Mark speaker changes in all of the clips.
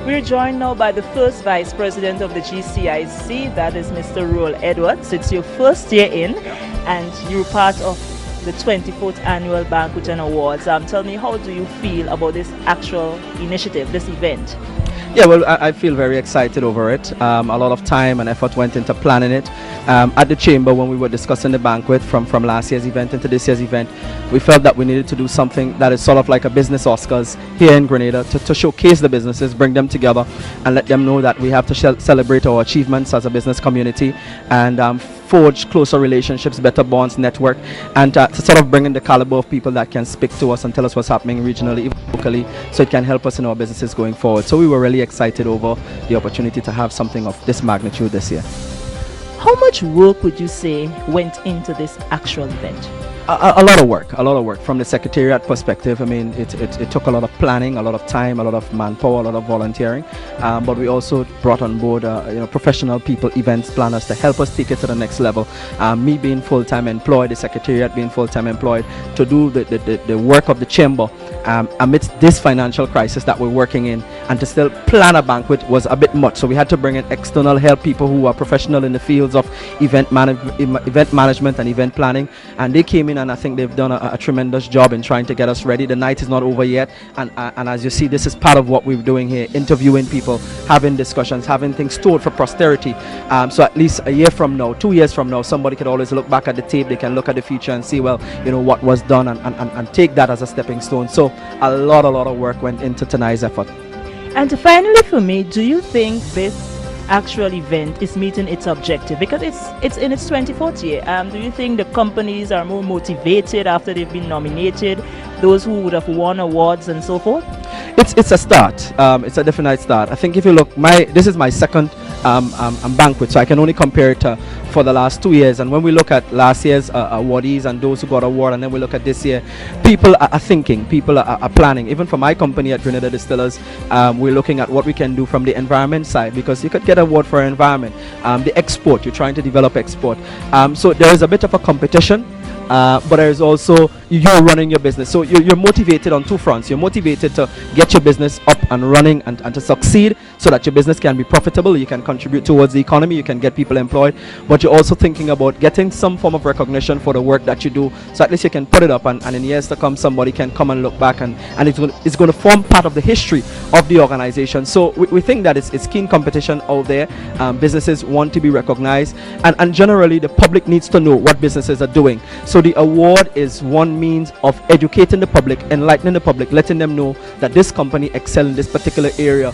Speaker 1: We're joined now by the first Vice President of the GCIC, that is Mr. Roel Edwards. It's your first year in, and you're part of the 24th Annual Banquet and Awards. Tell me, how do you feel about this actual initiative, this event?
Speaker 2: Yeah, well, I feel very excited over it. A lot of time and effort went into planning it. At the chamber, when we were discussing the banquet from last year's event into this year's event, we felt that we needed to do something that is sort of like a business Oscars here in Grenada to showcase the businesses, bring them together, and let them know that we have to celebrate our achievements as a business community and forge closer relationships, better bonds, network, and to sort of bring in the caliber of people that can speak to us and tell us what's happening regionally, locally, so it can help us in our businesses going forward. So we were really excited over the opportunity to have something of this magnitude this year.
Speaker 1: How much work would you say went into this actual event?
Speaker 2: A lot of work from the secretariat perspective. I mean, it took a lot of planning, a lot of time, a lot of manpower, a lot of volunteering, but we also brought on board professional people, events planners, to help us take it to the next level. Me being full-time employed, the secretariat being full-time employed, to do the work of the chamber amidst this financial crisis that we're working in, and to still plan a banquet was a bit much. So we had to bring in external help, people who are professional in the fields of event management and event planning, and they came in, and I think they've done a tremendous job in trying to get us ready. The night is not over yet, and as you see, this is part of what we're doing here, interviewing people, having discussions, having things stored for posterity. So at least a year from now, 2 years from now, somebody could always look back at the tape, they can look at the future and see, well, what was done, and take that as a stepping stone. So a lot of work went into tonight's effort.
Speaker 1: And finally, for me, do you think this actual event is meeting its objective, because it's in its 24th year? Do you think the companies are more motivated after they've been nominated, those who would have won awards and so forth?
Speaker 2: It's a start. It's a definite start. I think if you look, this is my second banquet, so I can only compare it to for the last 2 years. And when we look at last year's awardees and those who got award, and then we look at this year, people are thinking, people are planning. Even for my company at Grenada Distillers, we're looking at what we can do from the environment side, because you could get an award for environment. The export, you're trying to develop export. So there is a bit of a competition. But there is also you're running your business, so you're motivated on two fronts. You're motivated to get your business up and running and to succeed, so that your business can be profitable, you can contribute towards the economy, you can get people employed, but you're also thinking about getting some form of recognition for the work that you do, so at least you can put it up, and in years to come somebody can come and look back, and it's going to form part of the history of the organization. So we think that it's keen competition out there. Businesses want to be recognized, and generally the public needs to know what businesses are doing. So the award is one means of educating the public, enlightening the public, letting them know that this company excel in this particular area,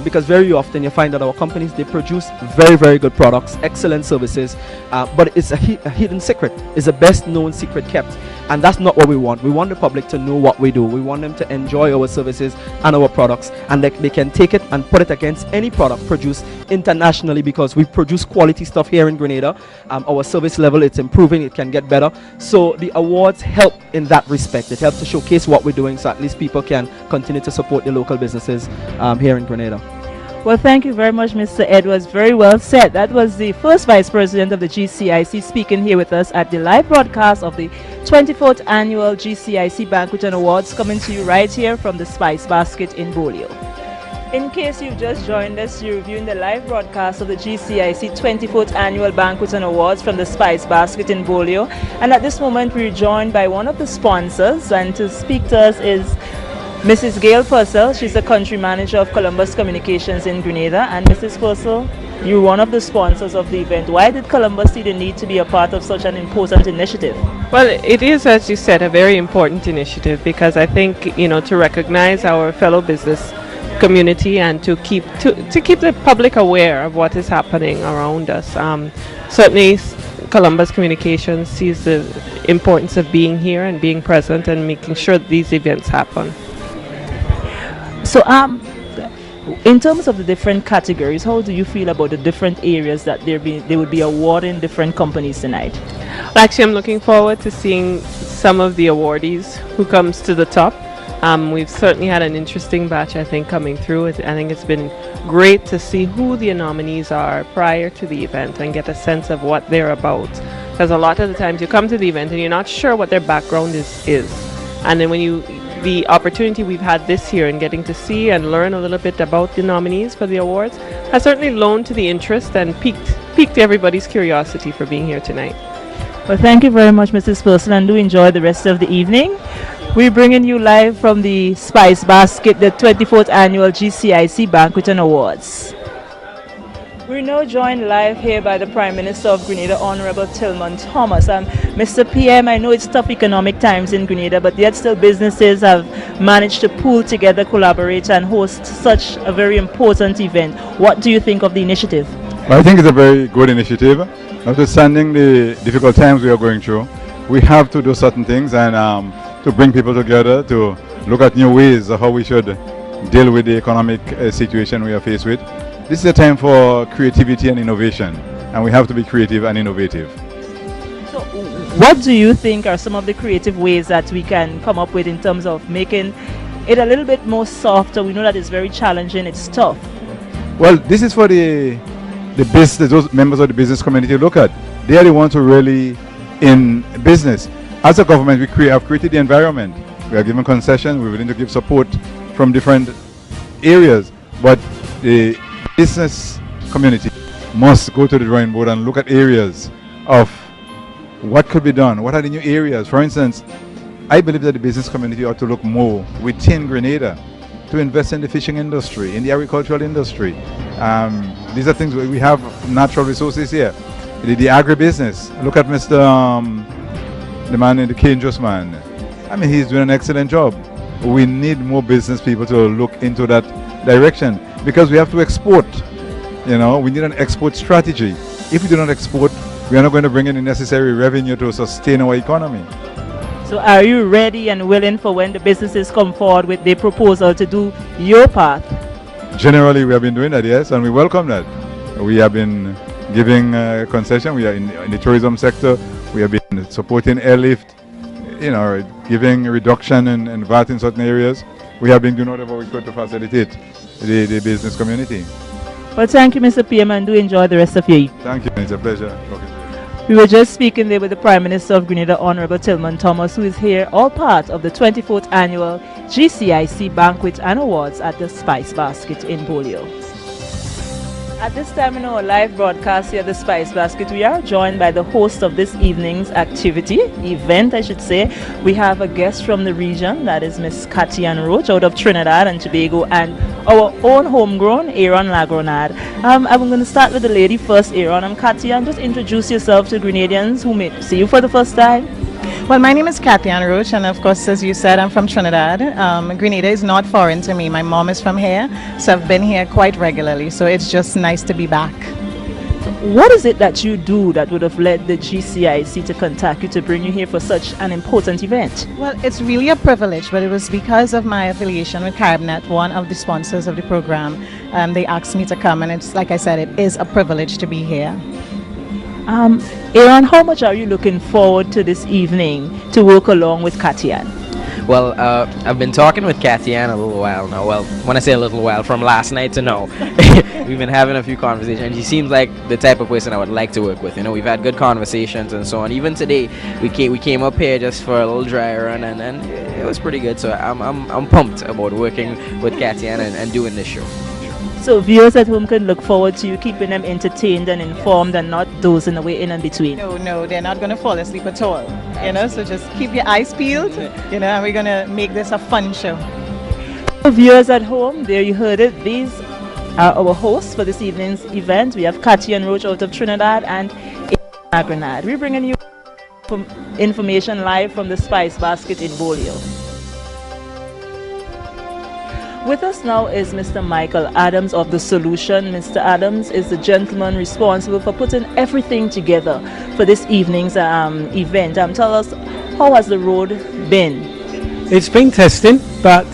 Speaker 2: because very often you find that our companies, they produce very good products, excellent services, but it's a hidden secret. It's the best known secret kept, and that's not what we want. We want the public to know what we do. We want them to enjoy our services and our products, and they can take it and put it against any product produced internationally, because we produce quality stuff here in Grenada. Our service level, it's improving, it can get better. So the awards help in that respect. It helps to showcase what we're doing, so at least people can continue to support the local businesses here in Grenada.
Speaker 1: Well, thank you very much, Mr. Edwards. Very well said. That was the first Vice President of the GCIC speaking here with us at the live broadcast of the 24th Annual GCIC Banquet and Awards, coming to you right here from the Spice Basket in Bolio. In case you've just joined us, you're viewing the live broadcast of the GCIC 24th Annual Banquet and Awards from the Spice Basket in Bolio. And at this moment, we're joined by one of the sponsors, and to speak to us is Mrs. Gail Purcell. She's the country manager of Columbus Communications in Grenada. And Mrs. Purcell, you're one of the sponsors of the event. Why did Columbus see the need to be a part of such an important initiative?
Speaker 3: Well, it is, as you said, a very important initiative, because I think, to recognize our fellow business community and to keep the public aware of what is happening around us. Certainly Columbus Communications sees the importance of being here and being present and making sure that these events happen.
Speaker 1: So in terms of the different categories, how do you feel about the different areas that they would be awarding different companies tonight?
Speaker 3: Well, actually, I'm looking forward to seeing some of the awardees who comes to the top. We've certainly had an interesting batch, I think, coming through. I think it's been great to see who the nominees are prior to the event and get a sense of what they're about. Because a lot of the times you come to the event and you're not sure what their background is. And then when you the opportunity we've had this year in getting to see and learn a little bit about the nominees for the awards has certainly loaned to the interest and piqued everybody's curiosity for being here tonight.
Speaker 1: Well, thank you very much, Mrs. Purcell, and do enjoy the rest of the evening. We're bringing you live from the Spice Basket, the 24th Annual GCIC Banquet and Awards. We're now joined live here by the Prime Minister of Grenada, Honorable Tillman Thomas. Mr. PM, I know it's tough economic times in Grenada, but yet still businesses have managed to pool together, collaborate, and host such a very important event. What do you think of the initiative?
Speaker 4: Well, I think it's a very good initiative. Notwithstanding the difficult times we are going through, we have to do certain things and to bring people together to look at new ways of how we should deal with the economic situation we are faced with. This is a time for creativity and innovation, and we have to be creative and innovative.
Speaker 1: So, what do you think are some of the creative ways that we can come up with in terms of making it a little bit more softer? We know that it's very challenging, it's tough.
Speaker 4: Well, this is for the business, those members of the business community to look at. They are the ones who really in business. As a government, we have created the environment. We are given concessions, we're willing to give support from different areas, but the business community must go to the drawing board and look at areas of what could be done. What are the new areas? For instance, I believe that the business community ought to look more within Grenada to invest in the fishing industry, in the agricultural industry. These are things where we have natural resources here. The agribusiness. Look at Mr. The man in the cane juice man. I mean, he's doing an excellent job. We need more business people to look into that direction, because we have to export. You know, we need an export strategy. If we do not export, we are not going to bring in the necessary revenue to sustain our economy.
Speaker 1: So are you ready and willing for when the businesses come forward with their proposal to do your part?
Speaker 4: Generally, we have been doing that, yes, and we welcome that. We have been giving concession. We are in the tourism sector. We have been supporting airlift, you know, giving reduction in VAT in certain areas. We have been doing whatever we could to facilitate the business community.
Speaker 1: Well, thank you, Mr. PM, and do enjoy the rest of your evening.
Speaker 4: Thank you. It's a pleasure talking to you.
Speaker 1: We were just speaking there with the Prime Minister of Grenada, Honorable Tillman Thomas, who is here all part of the 24th Annual GCIC Banquet and Awards at the Spice Basket in Bolio. At this time in our live broadcast here at the Spice Basket, we are joined by the host of this evening's event, I should say. We have a guest from the region, that is Miss Katian Roach out of Trinidad and Tobago, and our own homegrown Aaron Lagronad. I'm going to start with the lady first, Aaron. Katian, just introduce yourself to Grenadians who may see you for the first time.
Speaker 5: Well, my name is Katian Roach, and of course, as you said, I'm from Trinidad. Grenada is not foreign to me. My mom is from here, so I've been here quite regularly, so it's just nice to be back.
Speaker 1: What is it that you do that would have led the GCIC to contact you to bring you here for such an important event?
Speaker 5: Well, it's really a privilege, but it was because of my affiliation with CaribNet, one of the sponsors of the program. They asked me to come, and it's like I said, it is a privilege to be here.
Speaker 1: Aaron, how much are you looking forward to this evening to work along with Katian?
Speaker 6: Well, I've been talking with Katian a little while now. Well, when I say a little while, from last night to now. We've been having a few conversations. She seems like the type of person I would like to work with. You know, we've had good conversations and so on. Even today, we came up here just for a little dry run, and it was pretty good. So I'm pumped about working with Katian and doing this show.
Speaker 1: So viewers at home can look forward to you keeping them entertained and informed and not dozing away in and between.
Speaker 5: No, they're not going to fall asleep at all. You know, so just keep your eyes peeled, you know, and we're going to make this a fun show.
Speaker 1: So viewers at home, there you heard it. These are our hosts for this evening's event. We have Katian Roach out of Trinidad and Grenada. We're bringing you information live from the Spice Basket in Bolio. With us now is Mr. Michael Adams of The Solution. Mr. Adams is the gentleman responsible for putting everything together for this evening's event. Tell us, how has the road been?
Speaker 7: It's been testing, but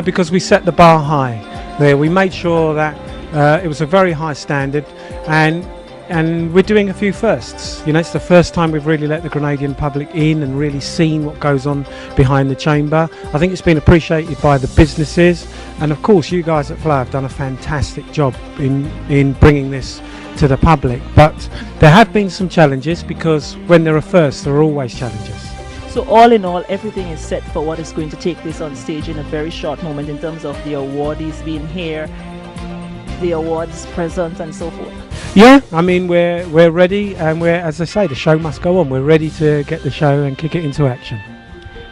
Speaker 7: because we set the bar high there, we made sure that it was a very high standard, and we're doing a few firsts. You know, it's the first time we've really let the Grenadian public in and really seen what goes on behind the chamber. I think it's been appreciated by the businesses, and of course you guys at Flow have done a fantastic job in bringing this to the public. But there have been some challenges, because when there are firsts, there are always challenges.
Speaker 1: So all in all, everything is set for what is going to take place on stage in a very short moment in terms of the awardees being here, the awards present, and so forth.
Speaker 7: Yeah, I mean we're ready, and we're, as I say, the show must go on. We're ready to get the show and kick it into action.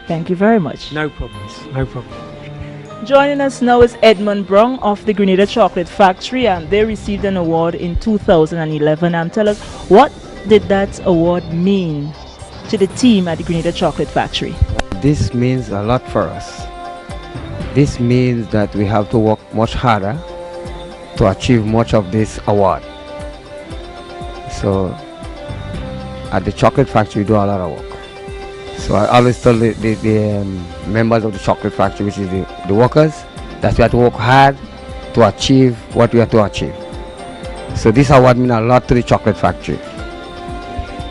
Speaker 1: Thank you very much.
Speaker 7: No problems. No problem.
Speaker 1: Joining us now is Edmund Brown of the Grenada Chocolate Factory, and they received an award in 2011. And tell us, what did that award mean to the team at the Grenada Chocolate Factory?
Speaker 8: This means a lot for us. This means that we have to work much harder to achieve much of this award. So at the chocolate factory we do a lot of work. So I always tell the members of the chocolate factory, which is the workers, that we have to work hard to achieve what we have to achieve. So this award means a lot to the chocolate factory.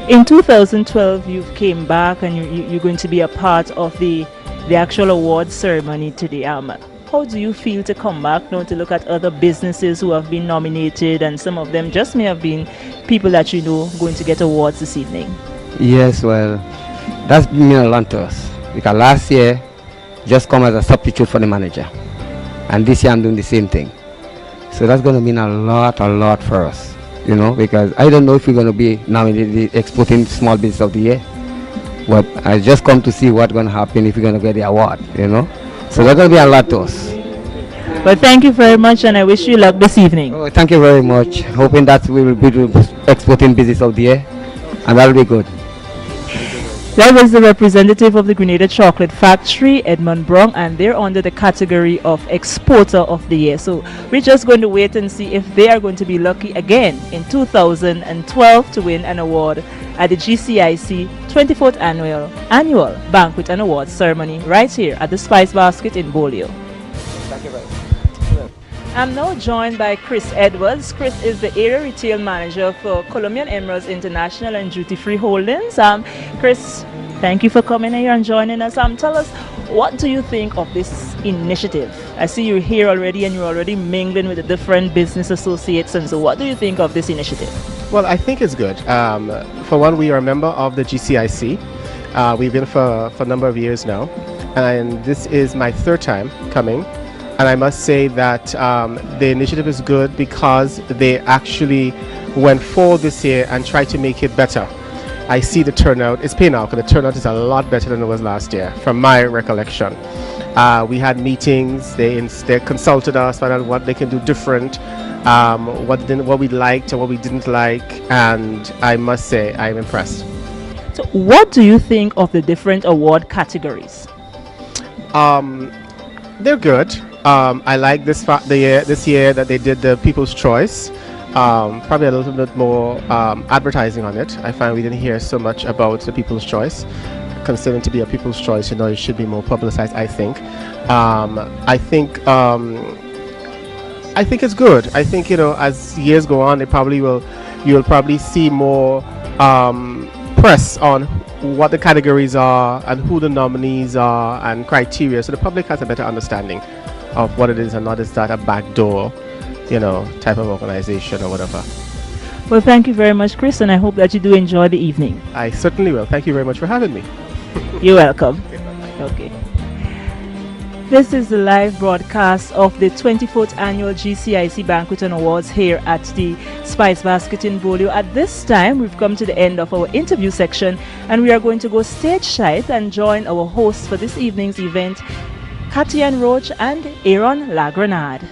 Speaker 1: In 2012, you came back and you're going to be a part of the actual award ceremony today. How do you feel to come back now to look at other businesses who have been nominated, and some of them just may have been people that you know going to get awards this evening?
Speaker 8: Yes, well, that's mean a lot to us, because last year just come as a substitute for the manager, and this year I'm doing the same thing. So that's going to mean a lot for us, you know, because I don't know if we're going to be nominated the Exporting Small Business of the Year, but I just come to see what's going to happen if we're going to get the award, you know. So that's going to be a lot to us.
Speaker 1: Well, thank you very much, and I wish you luck this evening.
Speaker 8: Oh, thank you very much. Hoping that we will be the Exporting Business of the Year, and that'll be good.
Speaker 1: That was the representative of the Grenada Chocolate Factory, Edmund Brown, and they're under the category of Exporter of the Year. So we're just going to wait and see if they are going to be lucky again in 2012 to win an award at the GCIC 24th Annual Banquet and Awards Ceremony right here at the Spice Basket in Bolio.
Speaker 8: Thank you very much.
Speaker 1: I'm now joined by Chris Edwards. Chris is the Area Retail Manager for Colombian Emeralds International and Duty Free Holdings. Chris, thank you for coming here and joining us. Tell us, what do you think of this initiative? I see you're here already and you're already mingling with the different business associates. And so what do you think of this initiative?
Speaker 9: Well, I think it's good. For one, we are a member of the GCIC. We've been for a number of years now. And this is my third time coming. And I must say that the initiative is good because they actually went forward this year and tried to make it better. I see the turnout. It's paying out because the turnout is a lot better than it was last year, from my recollection. We had meetings. They consulted us, found out what they can do different, what we liked and what we didn't like. And I must say, I'm impressed.
Speaker 1: So what do you think of the different award categories?
Speaker 9: They're good. I like this year that they did the People's Choice. Probably a little bit more advertising on it. I find we didn't hear so much about the People's Choice. Considering to be a People's Choice, you know, it should be more publicized, I think. I think it's good. I think, you know, as years go on, you'll probably see more press on what the categories are and who the nominees are and criteria, so the public has a better understanding of what it is and not is that a backdoor, you know, type of organization or whatever.
Speaker 1: Well, thank you very much, Chris, and I hope that you do enjoy the evening.
Speaker 9: I certainly will. Thank you very much for having me.
Speaker 1: You're welcome. Okay. This is the live broadcast of the 24th Annual GCIC Banquet and Awards here at the Spice Basket in Bolio. At this time, we've come to the end of our interview section, and we are going to go stage side and join our hosts for this evening's event, Katian Roach and Aaron La Grenade.